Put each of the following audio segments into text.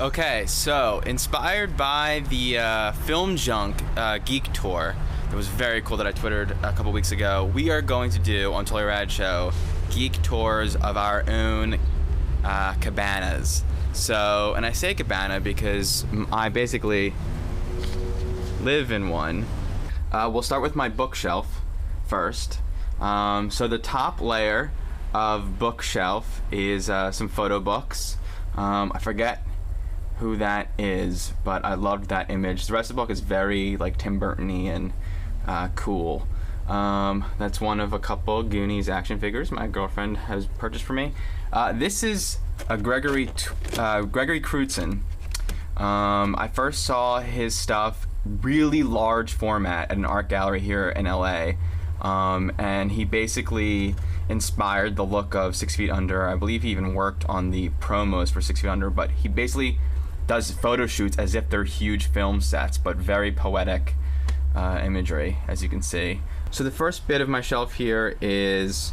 Okay, so inspired by the Film Junk Geek Tour, it was very cool that I twittered a couple weeks ago. We are going to do on Totally Rad Show geek tours of our own cabanas. So, and I say cabana because I basically live in one. We'll start with my bookshelf first. So the top layer of bookshelf is some photo books. I forget who that is, but I loved that image. The rest of the book is very like Tim Burton-y and cool. That's one of a couple Goonies action figures my girlfriend has purchased for me. This is a Gregory Crutzen. I first saw his stuff really large format at an art gallery here in LA, and he basically inspired the look of 6 Feet Under. I believe he even worked on the promos for 6 Feet Under, but he basically does photo shoots as if they're huge film sets, but very poetic imagery, as you can see. So the first bit of my shelf here is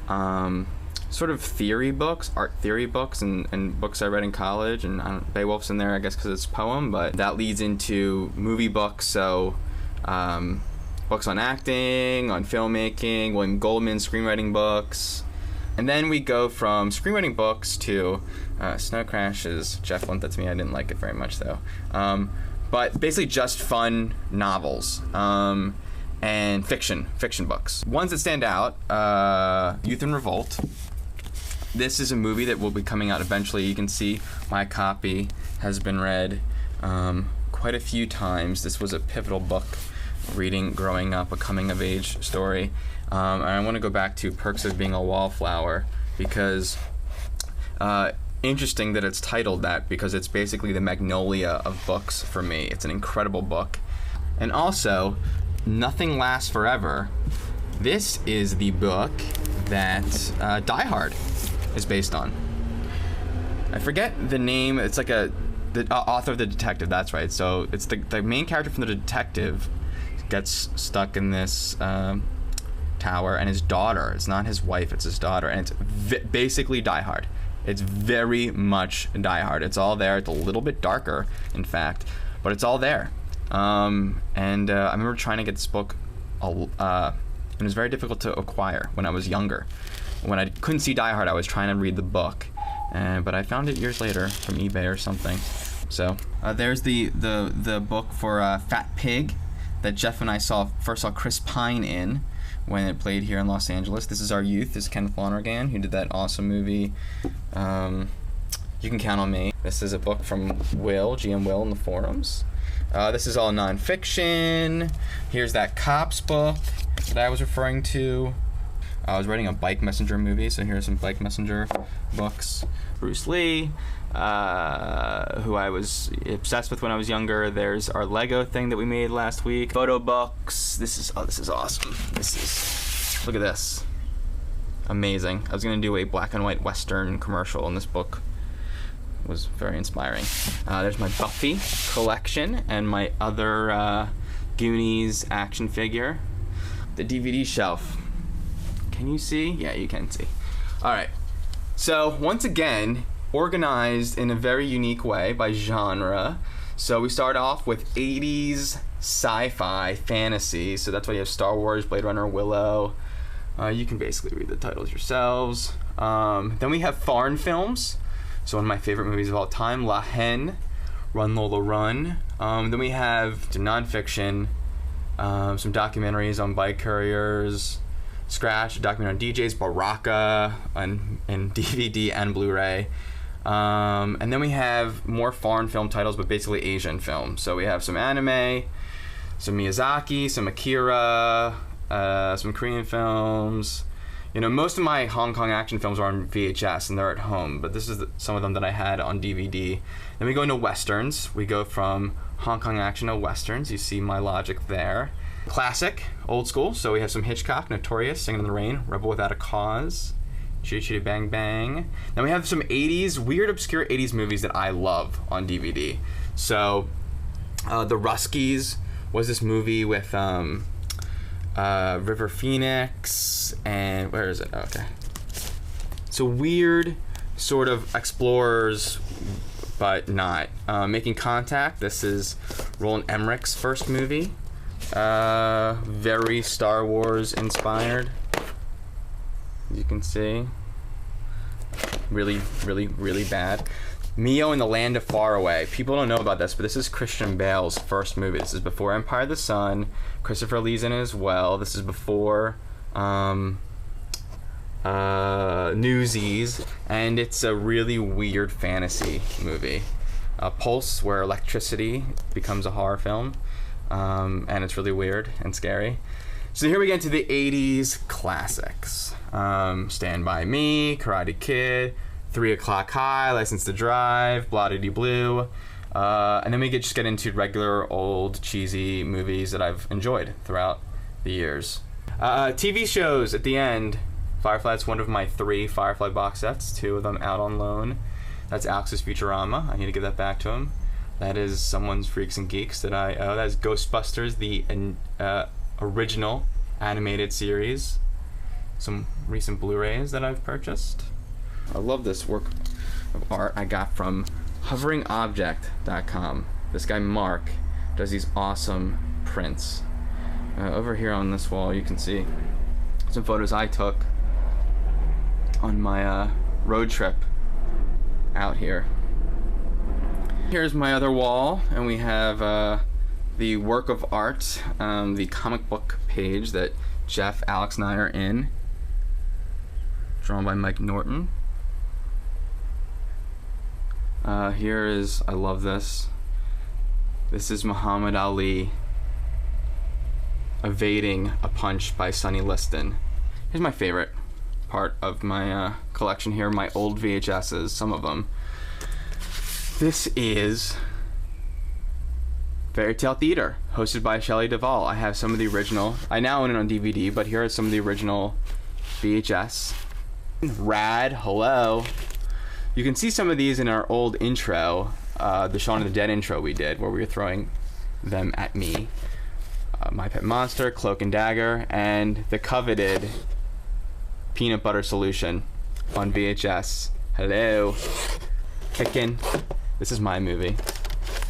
sort of theory books, art theory books, and books I read in college. And Beowulf's in there, I guess, because it's a poem, but that leads into movie books. So books on acting, on filmmaking, William Goldman screenwriting books. And then we go from screenwriting books to Snow Crashes. Jeff lent that to me. I didn't like it very much, though. But basically just fun novels and fiction books. Ones that stand out, Youth in Revolt. This is a movie that will be coming out eventually. You can see my copy has been read quite a few times. This was a pivotal book reading growing up, a coming-of-age story. And I want to go back to Perks of Being a Wallflower because interesting that it's titled that because it's basically the Magnolia of books for me. It's an incredible book. And also, Nothing Lasts Forever. This is the book that Die Hard is based on. I forget the name. It's like the author of The Detective. That's right. So it's the main character from The Detective gets stuck in this tower, and his daughter, it's not his wife, it's his daughter, and it's basically Die Hard. It's very much Die Hard. It's all there. It's a little bit darker, in fact, but it's all there. And I remember trying to get this book, and it was very difficult to acquire when I was younger. When I couldn't see Die Hard, I was trying to read the book, but I found it years later from eBay or something. So there's the book for Fat Pig that Jeff and I first saw Chris Pine in when it played here in Los Angeles. This is Our Youth. This is Kenneth Lonergan, who did that awesome movie, You Can Count on Me. This is a book from Will, GM Will in the forums. This is all nonfiction. Here's that Cops book that I was referring to. I was writing a Bike Messenger movie, so here's some Bike Messenger books. Bruce Lee, who I was obsessed with when I was younger. There's our Lego thing that we made last week. Photo books. This is awesome. Look at this. Amazing. I was gonna do a black and white Western commercial, and this book was very inspiring. There's my Buffy collection and my other Goonies action figure. The DVD shelf. Can you see? Yeah, you can see. All right. So once again, organized in a very unique way by genre. So we start off with 80s sci-fi fantasy. So that's why you have Star Wars, Blade Runner, Willow. You can basically read the titles yourselves. Then we have foreign films. So one of my favorite movies of all time, La Haine, Run Lola Run. Then we have nonfiction, some documentaries on bike couriers, Scratch, a documentary on DJs, Baraka, and DVD and Blu-ray. And then we have more foreign film titles, but basically Asian films. So we have some anime, some Miyazaki, some Akira, some Korean films. You know, most of my Hong Kong action films are on VHS and they're at home, but this is some of them that I had on DVD. Then we go into Westerns. We go from Hong Kong action to Westerns. You see my logic there. Classic, old school. So we have some Hitchcock, Notorious, Singing in the Rain, Rebel Without a Cause, Chitty Chitty Bang Bang. Then we have some 80s, weird, obscure 80s movies that I love on DVD. So The Ruskies was this movie with River Phoenix, and where is it? Okay. So weird sort of explorers but not. Making Contact. This is Roland Emmerich's first movie. Very Star Wars inspired. As you can see. Really, really, really bad. Mio and the Land of Far Away. People don't know about this, but this is Christian Bale's first movie. This is before Empire of the Sun. Christopher Lee's in it as well. This is before Newsies, and it's a really weird fantasy movie. Pulse, where electricity becomes a horror film, and it's really weird and scary. So here we get into the 80s classics. Stand By Me, Karate Kid, 3 O'Clock High, License to Drive, Blah-Dee Blue, and then we could just get into regular old cheesy movies that I've enjoyed throughout the years. TV shows at the end. Firefly's one of my 3 Firefly box sets, 2 of them out on loan. That's Alex's Futurama. I need to give that back to him. That is Someone's Freaks and Geeks that I owe. That is Ghostbusters, the original animated series. Some recent Blu-rays that I've purchased. I love this work of art I got from hoveringobject.com. This guy Mark does these awesome prints. Over here on this wall you can see some photos I took on my road trip out here. Here's my other wall, and we have the work of art, the comic book page that Jeff, Alex, and I are in, drawn by Mike Norton. Here is, I love this. This is Muhammad Ali evading a punch by Sonny Liston. Here's my favorite part of my collection here, my old VHSs, some of them. This is Fairy Tale Theater, hosted by Shelley Duvall. I have some of the original. I now own it on DVD, but here are some of the original VHS. Rad, hello. You can see some of these in our old intro, the Shaun of the Dead intro we did, where we were throwing them at me. My Pet Monster, Cloak and Dagger, and the coveted Peanut Butter Solution on VHS. Hello. Kickin'. This is my movie.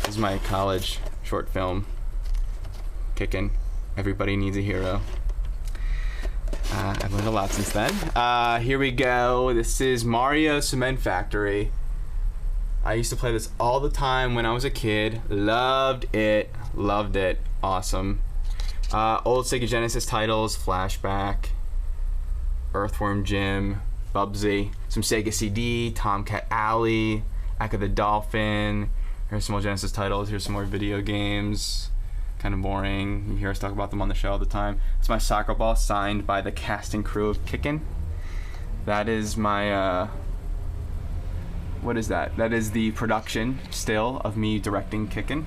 This is my college short film. Kickin'. Everybody Needs a Hero. I've learned a lot since then. Here we go. This is Mario Cement Factory. I used to play this all the time when I was a kid. Loved it. Loved it. Awesome. Old Sega Genesis titles, Flashback, Earthworm Jim, Bubsy, some Sega CD, Tomcat Alley, Echo the Dolphin. Here's some more Genesis titles. Here's some more video games. Kind of boring. You hear us talk about them on the show all the time. It's my soccer ball signed by the cast and crew of Kickin'. That is my, what is that? That is the production still of me directing Kickin'.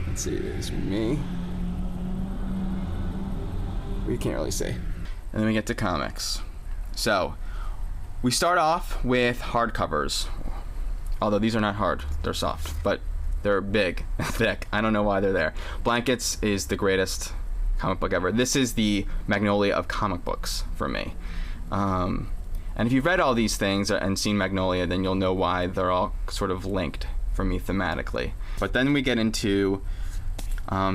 Let's see, there's me. We can't really see. And then we get to comics. So, we start off with hardcovers. Although these are not hard, they're soft, but they're big, thick. I don't know why they're there. Blankets is the greatest comic book ever. This is the Magnolia of comic books for me. And if you've read all these things and seen Magnolia, then you'll know why they're all sort of linked for me thematically. But then we get into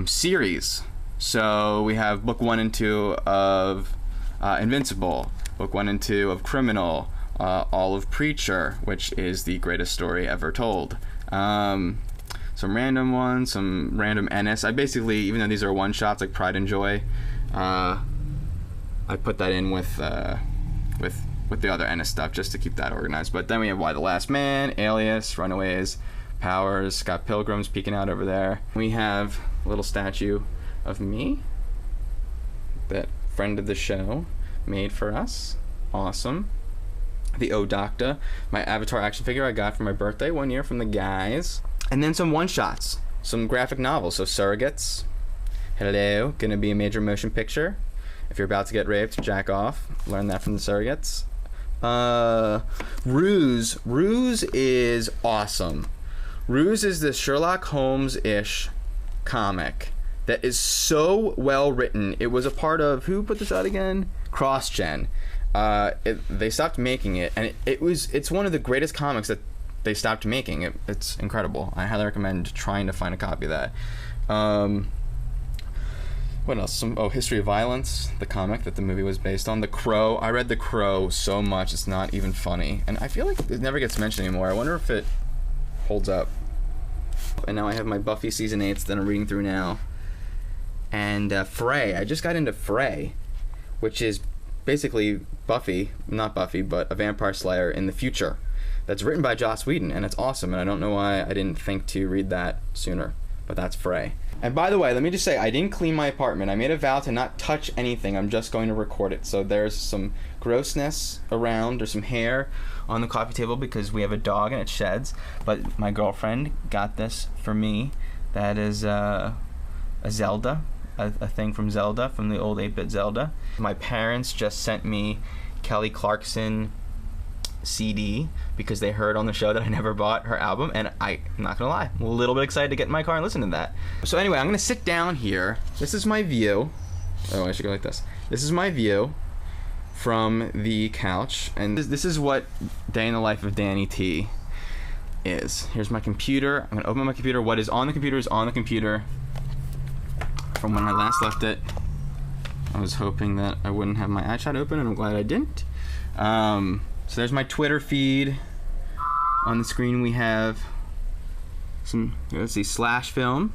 series. So we have book 1 and 2 of Invincible, book 1 and 2 of Criminal, all of Preacher, which is the greatest story ever told. Some random ones, some random Ennis. I basically, even though these are one-shots like Pride and Joy, I put that in with the other Ennis stuff just to keep that organized. But then we have Y the Last Man, Alias, Runaways, Powers, Scott Pilgrim's peeking out over there. We have a little statue of me that friend of the show made for us. Awesome. The O-Doctor, my Avatar action figure I got for my birthday one year from the guys. And then some one-shots, some graphic novels. So Surrogates, hello, gonna be a major motion picture. If you're about to get raped, jack off. Learn that from the Surrogates. Ruse. Ruse is awesome. Ruse is this Sherlock Holmes-ish comic that is so well written. It was a part of, who put this out again? CrossGen. They stopped making it, and it's one of the greatest comics that they stopped making it. It's incredible. I highly recommend trying to find a copy of that. What else? History of Violence, the comic that the movie was based on. The Crow. I read The Crow so much it's not even funny, and I feel like it never gets mentioned anymore. I wonder if it holds up. And now I have my Buffy season 8s that I'm reading through now. And Frey. I just got into Frey, which is basically Buffy, not Buffy, but a vampire slayer in the future. That's written by Joss Whedon, and it's awesome. And I don't know why I didn't think to read that sooner. But that's Frey. And by the way, let me just say, I didn't clean my apartment. I made a vow to not touch anything. I'm just going to record it. So there's some grossness around. There's some hair on the coffee table because we have a dog and it sheds. But my girlfriend got this for me. That is a Zelda, a thing from Zelda, from the old 8-bit Zelda. My parents just sent me Kelly Clarkson CD because they heard on the show that I never bought her album, and I'm not gonna lie, I'm a little bit excited to get in my car and listen to that. So anyway, I'm gonna sit down here. This is my view. Oh, I should go like this. This is my view from the couch, and this is what day in the life of Danny T is. Here's my computer. I'm gonna open my computer. What is on the computer is on the computer from when I last left it. I was hoping that I wouldn't have my iChat open, and I'm glad I didn't. So there's my Twitter feed. On the screen we have some, let's see, Slash Film,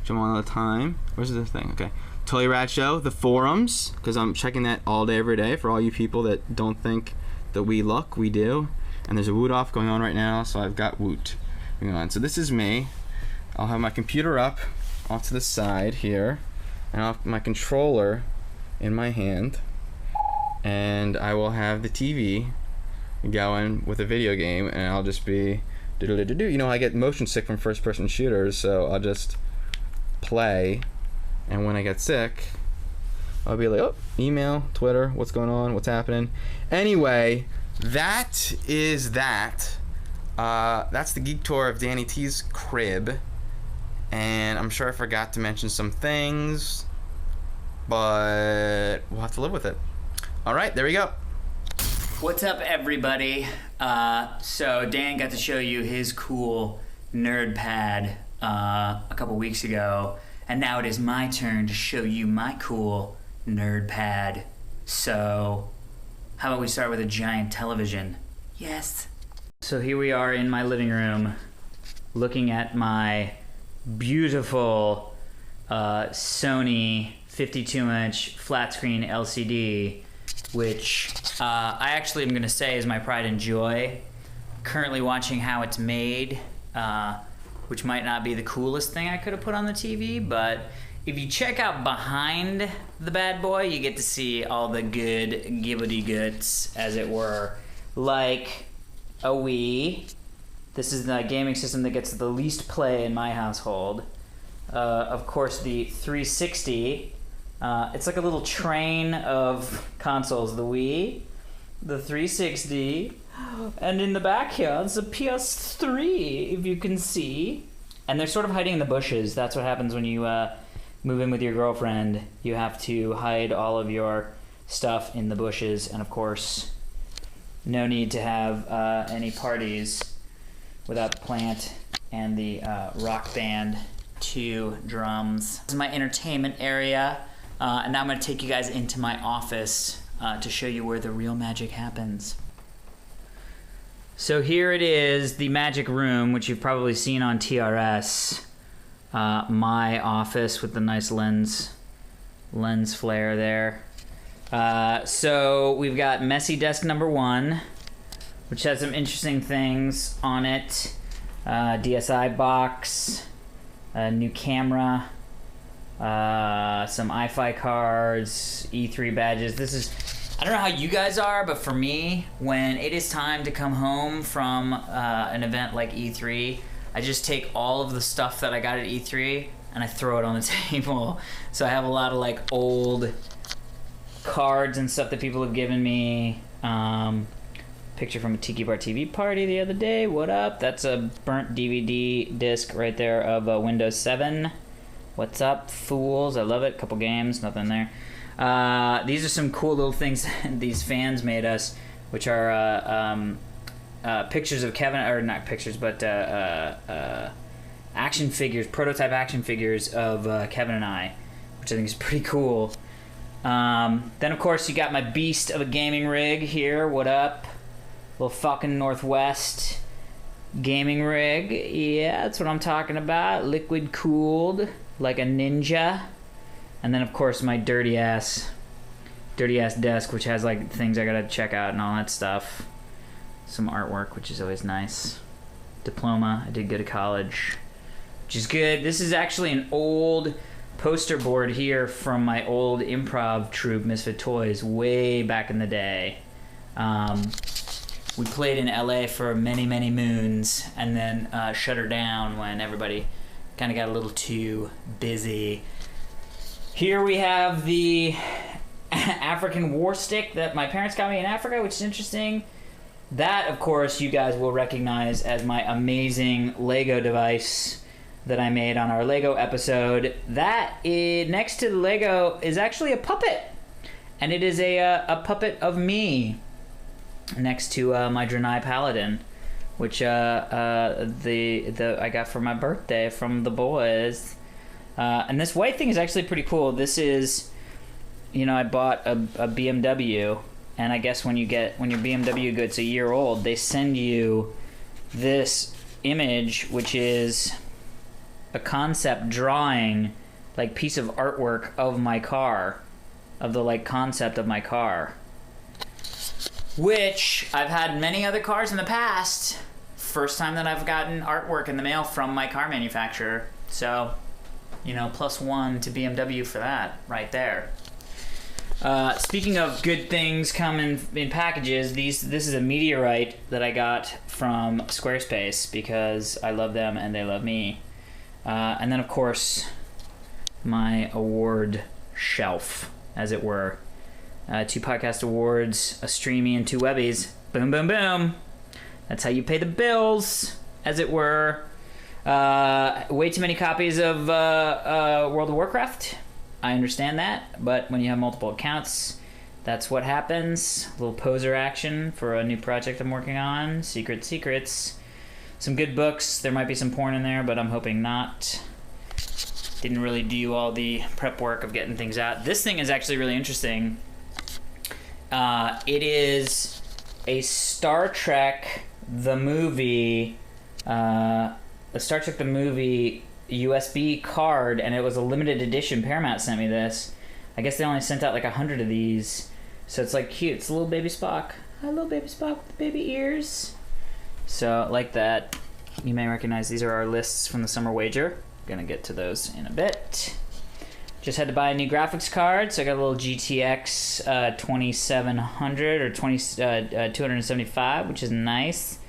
which I'm on all the time. Where's the thing? Okay. Totally Rad Show, the forums, because I'm checking that all day, every day, for all you people that don't think that we look, we do. And there's a Woot Off going on right now, so I've got Woot going on. So this is me. I'll have my computer up off to the side here, and I'll have my controller in my hand, and I will have the TV going with a video game, and I'll just be do-do-do-do-do. You know, I get motion sick from first-person shooters, so I'll just play, and when I get sick, I'll be like, oh, email, Twitter, what's going on, what's happening. Anyway, that is that. That's the Geek Tour of Danny T's crib, and I'm sure I forgot to mention some things, but we'll have to live with it. All right, there we go. What's up, everybody? So Dan got to show you his cool nerd pad a couple weeks ago, and now it is my turn to show you my cool nerd pad. So how about we start with a giant television? Yes. So here we are in my living room looking at my beautiful Sony 52-inch flat screen LCD, which I actually am going to say is my pride and joy. Currently watching how it's made, which might not be the coolest thing I could have put on the TV, but if you check out behind the bad boy, you get to see all the good gibbity goods, as it were, like a Wii. This is the gaming system that gets the least play in my household. Of course, the 360. It's like a little train of consoles. The Wii, the 360, and in the back here, it's a PS3, if you can see. And they're sort of hiding in the bushes. That's what happens when you move in with your girlfriend. You have to hide all of your stuff in the bushes. And of course, no need to have any parties without the plant and the rock band, 2 drums. This is my entertainment area. And now I'm going to take you guys into my office to show you where the real magic happens. So here it is, the magic room, which you've probably seen on TRS. My office with the nice lens flare there. So we've got messy desk number 1, which has some interesting things on it. DSI box, a new camera, some iFi cards, E3 badges. This is, I don't know how you guys are, but for me, when it is time to come home from an event like E3, I just take all of the stuff that I got at E3 and I throw it on the table. So I have a lot of like old cards and stuff that people have given me. Picture from a Tiki Bar TV party the other day. What up? That's a burnt DVD disc right there of Windows 7. What's up, fools? I love it. Couple games, nothing there. These are some cool little things these fans made us, which are pictures of Kevin, or not pictures, but action figures, prototype action figures of Kevin and I, which I think is pretty cool. Then of course you got my beast of a gaming rig here. What up? Little fucking Northwest gaming rig. Yeah, that's what I'm talking about. Liquid cooled like a ninja. And then of course my dirty ass desk, which has like things I gotta check out and all that stuff. Some artwork, which is always nice. Diploma. I did go to college, which is good. This is actually an old poster board here from my old improv troupe, Misfit Toys, way back in the day. We played in LA for many, many moons, and then shut her down when everybody kind of got a little too busy. Here we have the African war stick that my parents got me in Africa, which is interesting. That, of course, you guys will recognize as my amazing Lego device that I made on our Lego episode. That is, next to the Lego, is actually a puppet, and it is a puppet of me next to my Draenei Paladin, which I got for my birthday from the boys. And this white thing is actually pretty cool. This is, I bought a BMW, and I guess when your BMW gets a year old, they send you this image, which is a concept drawing, like piece of artwork of my car, of the like concept of my car, which I've had many other cars in the past. First time that I've gotten artwork in the mail from my car manufacturer. So, +1 to BMW for that right there. Speaking of good things coming in packages, this is a meteorite that I got from Squarespace because I love them and they love me. And then, of course, my award shelf, as it were. 2 podcast awards, a streamy, and 2 webbies. Boom, boom, boom. That's how you pay the bills, as it were. Way too many copies of World of Warcraft. I understand that, but when you have multiple accounts, that's what happens. A little poser action for a new project I'm working on. Secrets. Some good books. There might be some porn in there, but I'm hoping not. Didn't really do all the prep work of getting things out. This thing is actually really interesting. It is a Star Trek the movie USB card, and it was a limited edition. Paramount sent me this. I guess they only sent out like 100 of these, so it's like cute. It's a little baby Spock. Hi, little baby Spock with the baby ears. So like that. You may recognize these are our lists from the summer wager. Gonna get to those in a bit. Just had to buy a new graphics card, so I got a little GTX 2700 or 275, which is nice.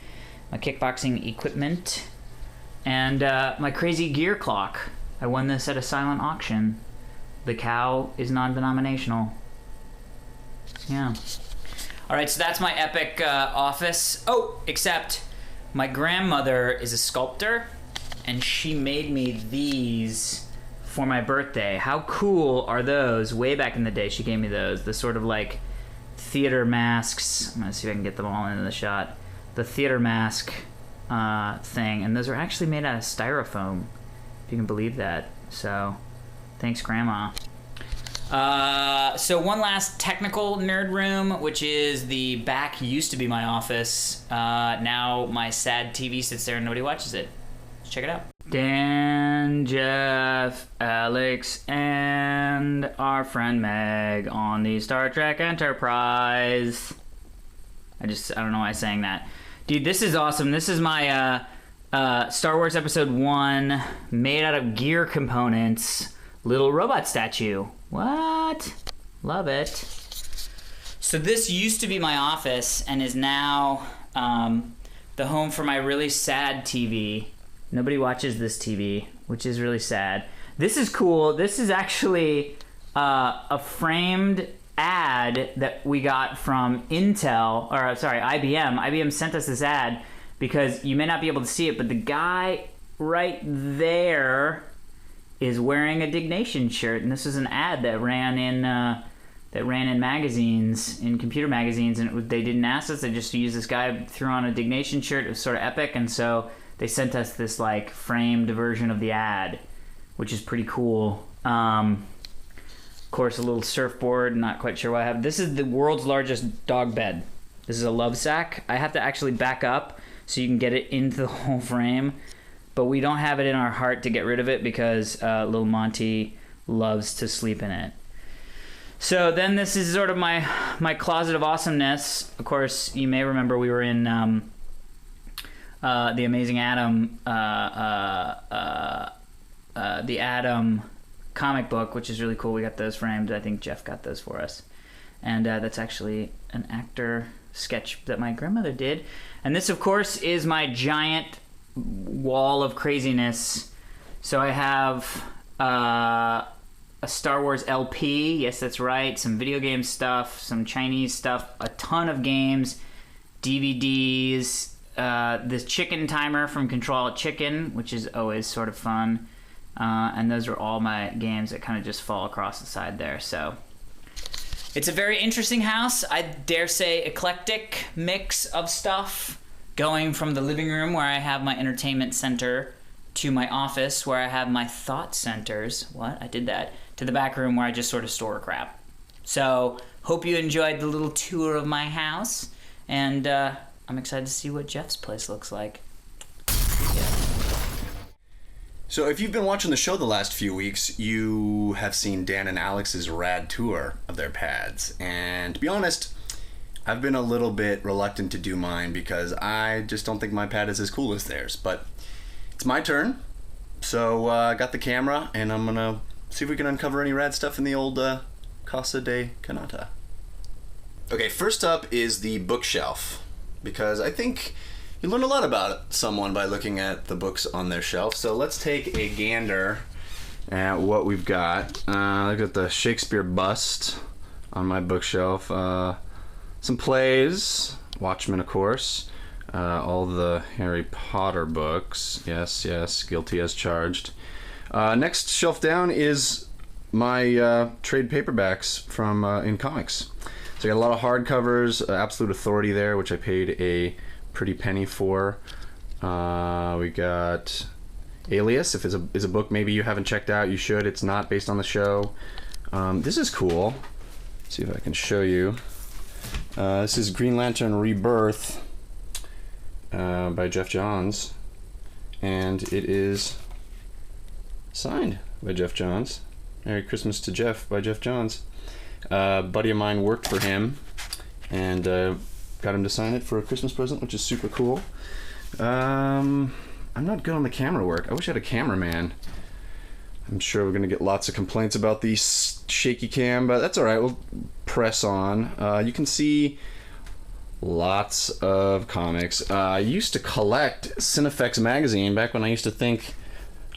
My kickboxing equipment. And my crazy gear clock. I won this at a silent auction. The cow is non-denominational. Yeah. Alright, so that's my epic office. Oh, except my grandmother is a sculptor, and she made me these for my birthday. How cool are those? Way back in the day, she gave me those. The sort of like theater masks. I'm gonna see if I can get them all into the shot. The theater mask thing, and those are actually made out of styrofoam, if you can believe that. So thanks, Grandma. So one last technical nerd room, which is the back used to be my office. Now my sad TV sits there and nobody watches it. Let's check it out. Dan, Jeff, Alex, and our friend Meg on the Star Trek Enterprise. I don't know why I sang that. Dude, this is awesome. This is my Star Wars Episode 1 made out of gear components little robot statue. What? Love it. So this used to be my office and is now the home for my really sad TV. Nobody watches this TV, which is really sad. This is cool. This is actually a framed ad that we got from IBM. IBM sent us this ad because you may not be able to see it, but the guy right there is wearing a Dignation shirt, and this is an ad that ran in that ran in magazines, in computer magazines, and they didn't ask us. They just used this guy, threw on a Dignation shirt. It was sort of epic, and so they sent us this like framed version of the ad, which is pretty cool. Of course, a little surfboard. Not quite sure what I have. This is the world's largest dog bed. This is a love sack. I have to actually back up so you can get it into the whole frame, but we don't have it in our heart to get rid of it because little Monty loves to sleep in it. So then this is sort of my closet of awesomeness. Of course, you may remember we were in The Amazing Adam, the Adam comic book, which is really cool. We got those framed. I think Jeff got those for us. And that's actually an actor sketch that my grandmother did. And this, of course, is my giant wall of craziness. So I have a Star Wars LP, yes, that's right, some video game stuff, some Chinese stuff, a ton of games, DVDs, this chicken timer from Control Alt Chicken, which is always sort of fun, and those are all my games that kind of just fall across the side there. So it's a very interesting house. I dare say eclectic mix of stuff, going from the living room where I have my entertainment center to my office where I have my thought centers. What? I did that. To the back room where I just sort of store crap. So, hope you enjoyed the little tour of my house, and I'm excited to see what Jeff's place looks like. So if you've been watching the show the last few weeks, you have seen Dan and Alex's rad tour of their pads. And to be honest, I've been a little bit reluctant to do mine because I just don't think my pad is as cool as theirs. But it's my turn, so I got the camera, and I'm gonna see if we can uncover any rad stuff in the old Casa de Kanata. Okay, first up is the bookshelf, because I think you learn a lot about someone by looking at the books on their shelf. So let's take a gander at what we've got. Look at the Shakespeare bust on my bookshelf. Some plays, Watchmen, of course. All the Harry Potter books. Yes, guilty as charged. Next shelf down is my trade paperbacks from in comics. So I got a lot of hardcovers, Absolute Authority there, which I paid a pretty penny for. We got Alias, if it's a book maybe you haven't checked out, you should. It's not based on the show. This is cool. Let's see if I can show you. This is Green Lantern Rebirth by Jeff Johns, and it is signed by Jeff Johns. Merry Christmas to Jeff by Jeff Johns. A buddy of mine worked for him and got him to sign it for a Christmas present, which is super cool. I'm not good on the camera work. I wish I had a cameraman. I'm sure we're going to get lots of complaints about the shaky cam, but that's alright. We'll press on. You can see lots of comics. I used to collect Cinefex magazine back when I used to think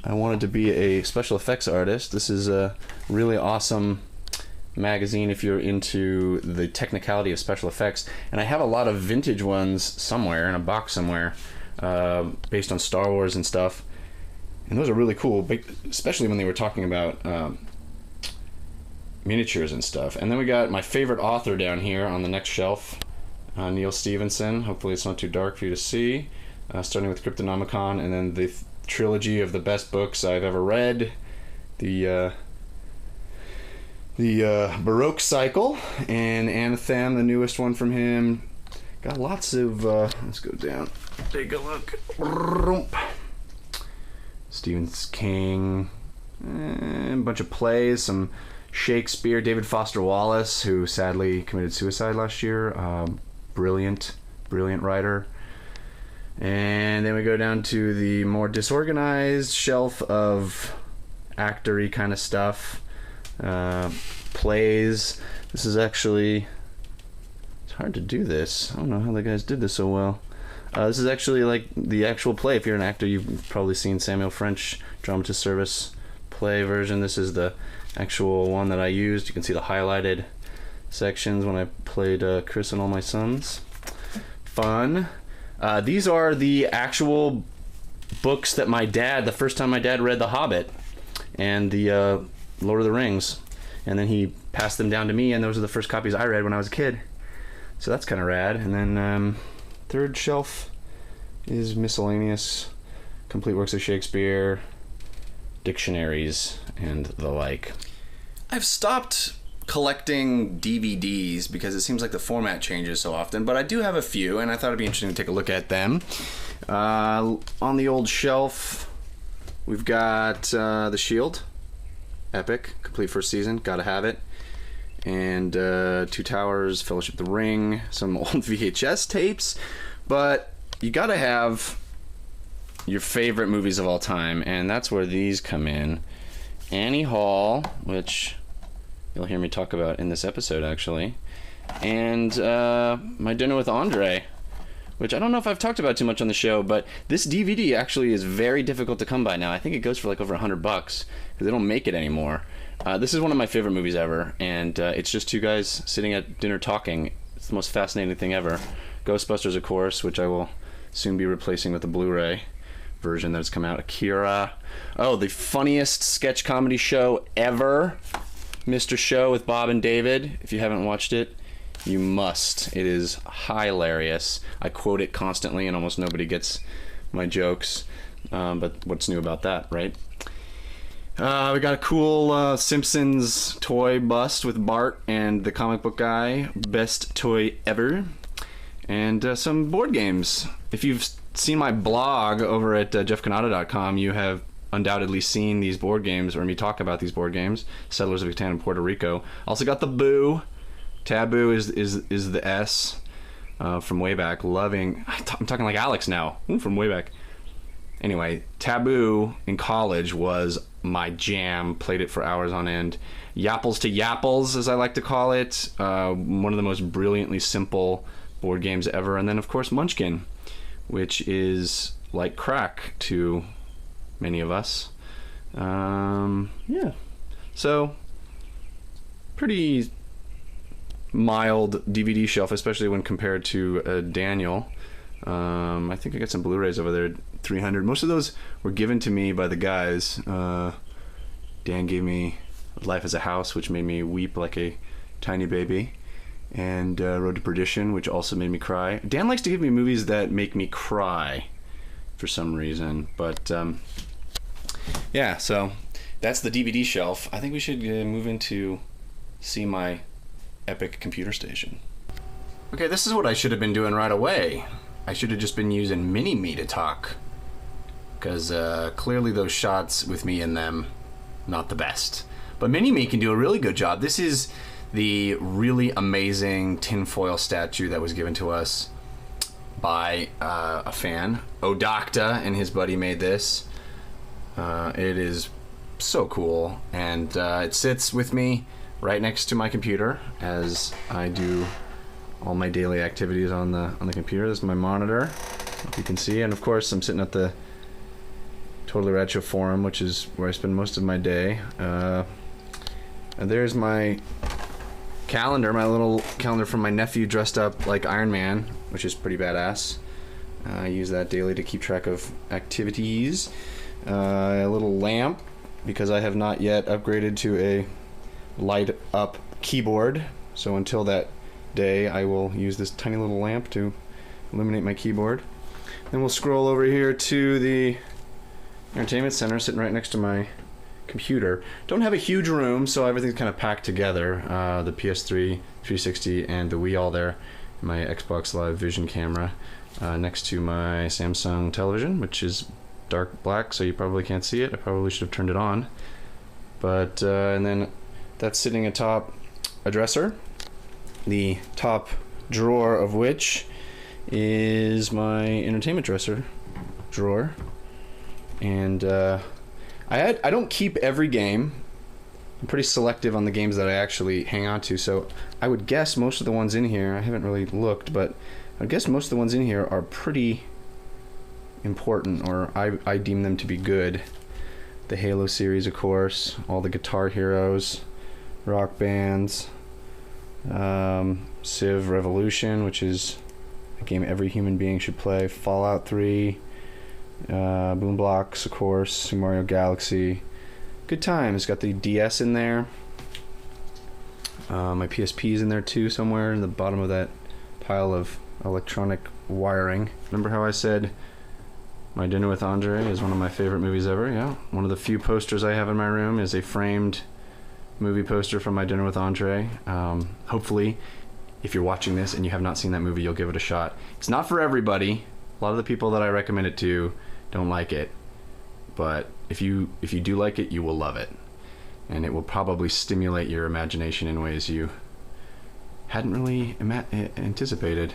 I wanted to be a special effects artist. This is a really awesome magazine if you're into the technicality of special effects. And I have a lot of vintage ones somewhere in a box somewhere, based on Star Wars and stuff. And those are really cool, especially when they were talking about miniatures and stuff. And then we got my favorite author down here on the next shelf, Neil Stevenson. Hopefully it's not too dark for you to see. Starting with Cryptonomicon, and then the trilogy of the best books I've ever read. The Baroque Cycle and Anthem, the newest one from him. Got lots of, let's go down, take a look. Stephen King, a bunch of plays, some Shakespeare, David Foster Wallace, who sadly committed suicide last year. Brilliant writer. And then we go down to the more disorganized shelf of actor-y kind of stuff. Plays. This is actually, it's hard to do this. I don't know how the guys did this so well. This is actually like the actual play. If you're an actor, you've probably seen Samuel French Dramatist Service play version. This is the actual one that I used. You can see the highlighted sections when I played Chris and All My Sons. Fun. These are the actual books that the first time my dad read The Hobbit and the Lord of the Rings. and then he passed them down to me, and those are the first copies I read when I was a kid. So that's kind of rad. And then third shelf is miscellaneous, complete works of Shakespeare, dictionaries, and the like. I've stopped collecting DVDs because it seems like the format changes so often, but I do have a few, and I thought it'd be interesting to take a look at them. On the old shelf, we've got The Shield, epic, complete first season, gotta have it. And Two Towers, Fellowship of the Ring, some old VHS tapes, but you gotta have your favorite movies of all time, and that's where these come in. Annie Hall, which you'll hear me talk about in this episode, actually, and My Dinner with Andre, which I don't know if I've talked about too much on the show, but this DVD actually is very difficult to come by now. I think it goes for like over $100 because they don't make it anymore. This is one of my favorite movies ever, and it's just two guys sitting at dinner talking. It's the most fascinating thing ever. Ghostbusters, of course, which I will soon be replacing with the Blu-ray version that's come out. Akira. Oh, the funniest sketch comedy show ever, Mr. Show with Bob and David. If you haven't watched it, you must. It is hilarious. I quote it constantly, and almost nobody gets my jokes. But what's new about that, right? We got a cool Simpsons toy bust with Bart and the comic book guy. Best toy ever. And some board games. If you've seen my blog over at jeffcanada.com, you have undoubtedly seen these board games, or me talk about these board games. Settlers of Catan and Puerto Rico. Also got the Boo. Taboo is the S from way back. Loving. I'm talking like Alex now. From way back. Anyway, Taboo in college was my jam. Played it for hours on end. Yapples to Yapples, as I like to call it. One of the most brilliantly simple board games ever. And then, of course, Munchkin, which is like crack to many of us. Yeah. So, pretty mild DVD shelf, especially when compared to Daniel. I think I got some Blu-rays over there, 300. Most of those were given to me by the guys. Dan gave me Life as a House, which made me weep like a tiny baby, and Road to Perdition, which also made me cry. Dan likes to give me movies that make me cry for some reason, but yeah, so that's the DVD shelf. I think we should move into see my epic computer station. Okay, this is what I should have been doing right away. I should have just been using Mini-Me to talk, because clearly those shots with me in them, not the best. But Mini-Me can do a really good job. This is the really amazing tinfoil statue that was given to us by a fan. Odocta and his buddy made this. It is so cool, and it sits with me right next to my computer as I do all my daily activities on the computer. This is my monitor, if you can see, and of course I'm sitting at the Totally Rad Show forum, which is where I spend most of my day. And there's my calendar, my little calendar from my nephew dressed up like Iron Man, which is pretty badass. I use that daily to keep track of activities. A little lamp, because I have not yet upgraded to a light up keyboard, so until that day I will use this tiny little lamp to illuminate my keyboard. Then we'll scroll over here to the entertainment center, sitting right next to my computer. Don't have a huge room, so everything's kind of packed together. The PS3, 360, and the Wii all there. My Xbox Live Vision camera next to my Samsung television, which is dark black, so you probably can't see it. I probably should have turned it on. But and then that's sitting atop a dresser, the top drawer of which is my entertainment dresser drawer. And I don't keep every game. I'm pretty selective on the games that I actually hang on to, so I would guess most of the ones in here, I haven't really looked, but I guess most of the ones in here are pretty important, or I deem them to be good. The Halo series, of course, all the Guitar Heroes, Rock Bands, Civ Revolution, which is a game every human being should play, Fallout 3, Boom Blocks, of course, Super Mario Galaxy. Good times. Got the DS in there. My PSP is in there too, somewhere in the bottom of that pile of electronic wiring. Remember how I said My Dinner with Andre is one of my favorite movies ever? Yeah. One of the few posters I have in my room is a framed movie poster from My Dinner with Andre. Hopefully, if you're watching this and you have not seen that movie, you'll give it a shot. It's not for everybody. A lot of the people that I recommend it to don't like it. But if you do like it, you will love it. And it will probably stimulate your imagination in ways you hadn't really anticipated.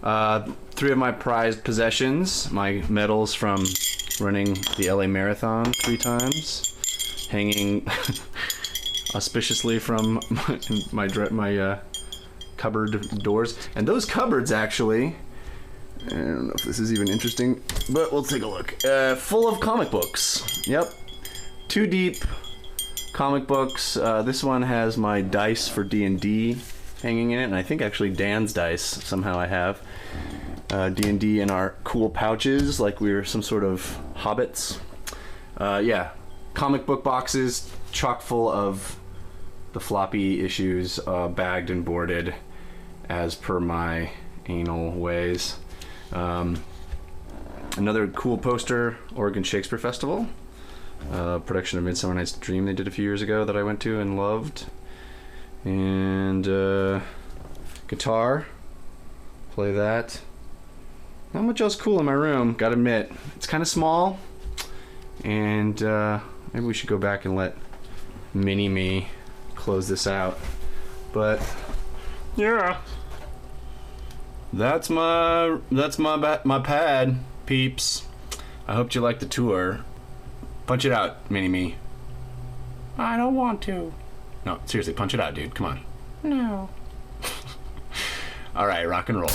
3 of my prized possessions, my medals from running the LA Marathon 3 times, hanging auspiciously from my cupboard doors. And those cupboards, actually, I don't know if this is even interesting, but we'll take a look. Full of comic books. Yep. 2 deep comic books. This one has my dice for D&D hanging in it, and I think actually Dan's dice somehow I have. D&D in our cool pouches, like we're some sort of hobbits. Yeah, comic book boxes chock full of the floppy issues, bagged and boarded as per my anal ways. Another cool poster, Oregon Shakespeare Festival, production of Midsummer Night's Dream they did a few years ago that I went to and loved. And guitar, play that. Not much else cool in my room, gotta admit. It's kind of small, and maybe we should go back and let Mini-Me close this out. But yeah, that's my pad, peeps. I hope you liked the tour. Punch it out, Mini-Me. I don't want to. No, seriously, punch it out, dude. Come on. No. All right, rock and roll.